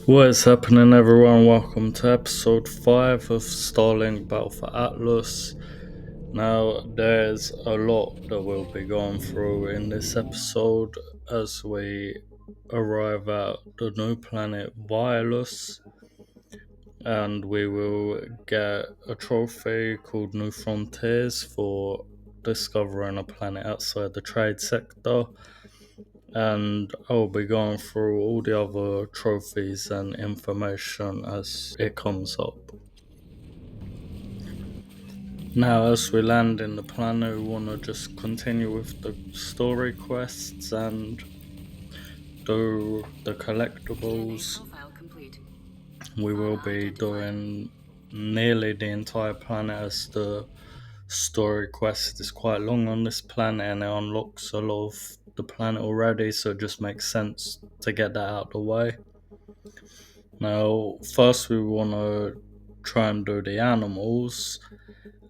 What is happening, everyone? Welcome to episode 5 of Starlink Battle for Atlas. Now, there's a lot that we'll be going through in this episode as we arrive at the new planet Virus, and we will get a trophy called New Frontiers for discovering a planet outside the trade sector. And I'll be going through all the other trophies and information as it comes up. Now, as we land in the planet, we want to just continue with the story quests and do the collectibles. We will be doing nearly the entire planet as the story quest is quite long on this planet and it unlocks a lot of the planet already, so it just makes sense to get that out of the way. Now, first we want to try and do the animals,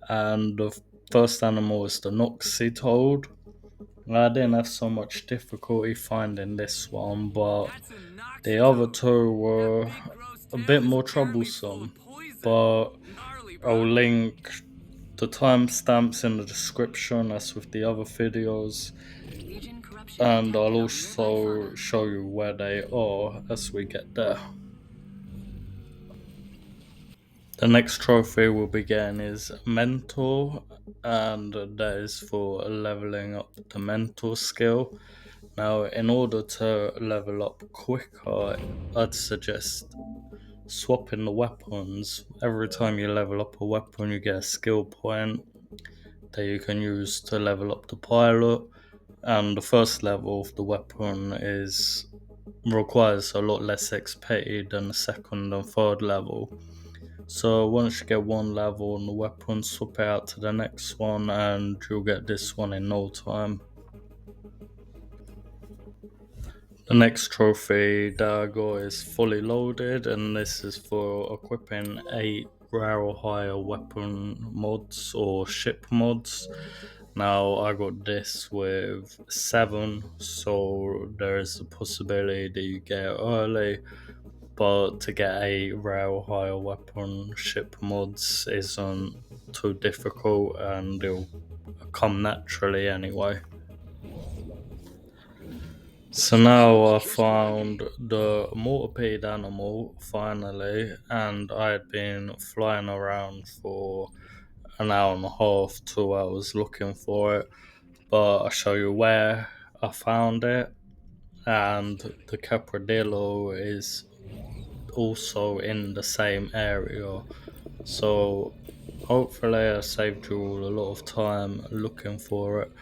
and the first animal is the Noxitoad. I didn't have so much difficulty finding this one, but the other two were a bit more troublesome. But I'll link the timestamps in the description as with the other videos, and I'll also show you where they are as we get there. The next trophy we'll be getting is Mentor, and that is for leveling up the mentor skill. Now, in order to level up quicker, I'd suggest swapping the weapons. Every time you level up a weapon, you get a skill point that you can use to level up the pilot. And the first level of the weapon requires a lot less XP than the second and third level. So once you get one level on the weapon, swap it out to the next one and you'll get this one in no time. The next trophy that I got is fully loaded, and this is for equipping 8 rare or higher weapon mods or ship mods. Now I got this with 7, so there is a possibility that you get it early, but to get a rare or higher weapon ship mods isn't too difficult and it'll come naturally anyway. So now I found the Mortopede animal finally, and I had been flying around for an hour and a half, 2 hours looking for it, but I'll show you where I found it. And the Capradillo is also in the same area, so hopefully I saved you all a lot of time looking for it.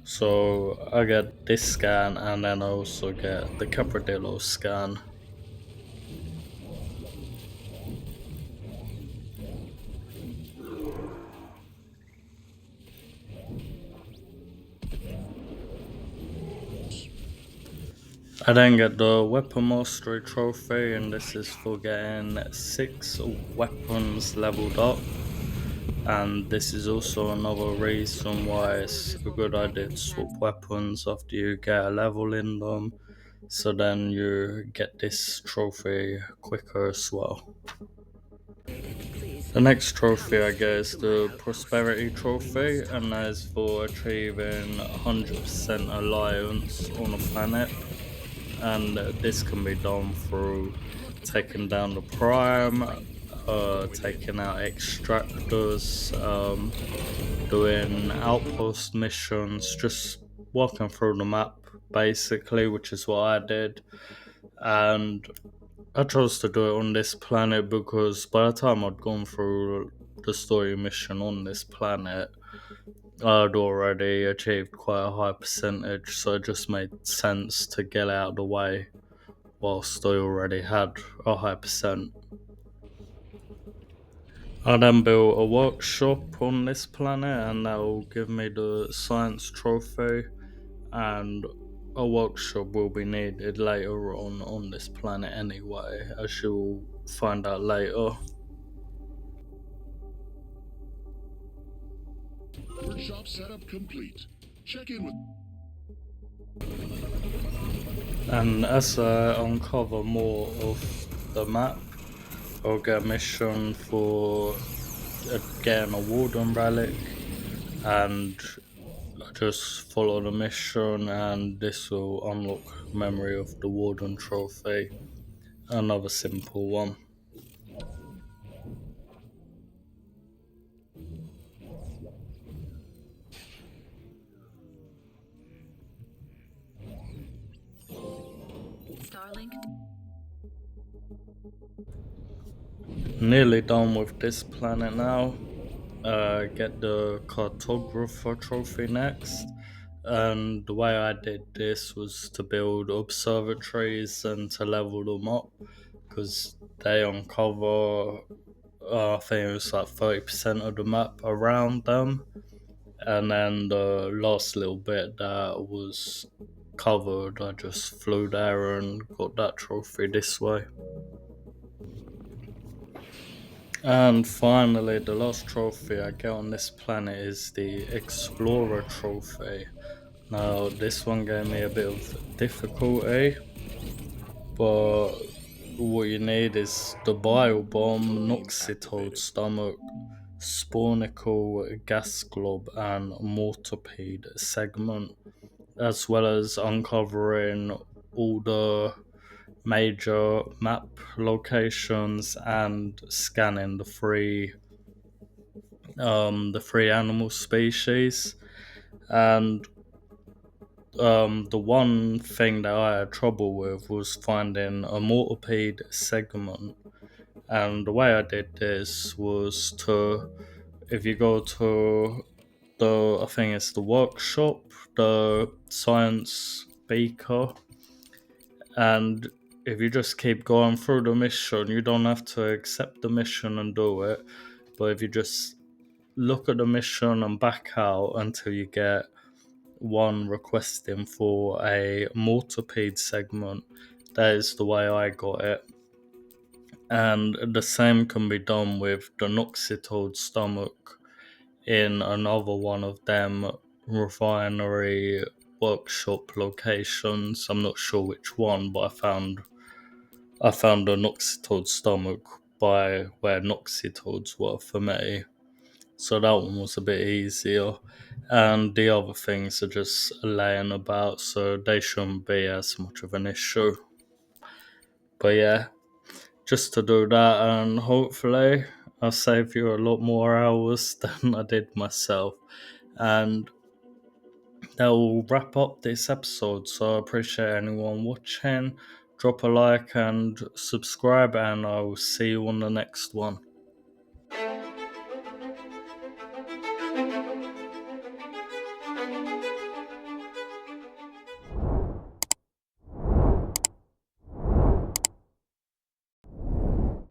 So I get this scan and then I also get the Capradillo scan. I then get the Weapon Mastery Trophy, and this is for getting 6 weapons leveled up. And this is also another reason why it's a good idea to swap weapons after you get a level in them, so then you get this trophy quicker as well. The next trophy I get is the Prosperity Trophy, and that is for achieving 100% alliance on a planet. And this can be done through taking down the Prime, taking out extractors, doing outpost missions, just walking through the map basically, which is what I did. And I chose to do it on this planet because by the time I'd gone through the story mission on this planet, I'd already achieved quite a high percentage, so it just made sense to get out of the way whilst I already had a high percent. I then built a workshop on this planet, and that will give me the science trophy, and a workshop will be needed later on this planet anyway, as you'll find out later. Workshop setup complete. Check in with... And as I uncover more of the map, I'll get a mission for getting a Warden relic, and just follow the mission, and this will unlock memory of the Warden Trophy. Another simple one. Starlink. Nearly done with this planet now. Get the Cartographer Trophy next. And the way I did this was to build observatories and to level them up, because they uncover, I think it was like 30% of the map around them. And then the last little bit that was covered, I just flew there and got that trophy this way. And finally, the last trophy I get on this planet is the Explorer Trophy. Now, this one gave me a bit of difficulty, but what you need is the Bio Bomb, Noxitoad Stomach, Spornicle Gas Glob, and Mortopede segment, as well as uncovering all the major map locations and scanning the three animal species. And the one thing that I had trouble with was finding a Mortopede segment. And the way I did this was to, if you go to I think it's the workshop, the science beaker, and if you just keep going through the mission, you don't have to accept the mission and do it. But if you just look at the mission and back out until you get one requesting for a Mortopede segment, that is the way I got it. And the same can be done with the Noxitoad stomach in another one of them refinery workshop locations. I'm not sure which one, but I found a Noxitoad stomach by where Noxitoads were for me. So that one was a bit easier. And the other things are just laying about, so they shouldn't be as much of an issue. But yeah, just to do that, and hopefully I'll save you a lot more hours than I did myself. And that will wrap up this episode. So I appreciate anyone watching. Drop a like and subscribe, and I will see you on the next one.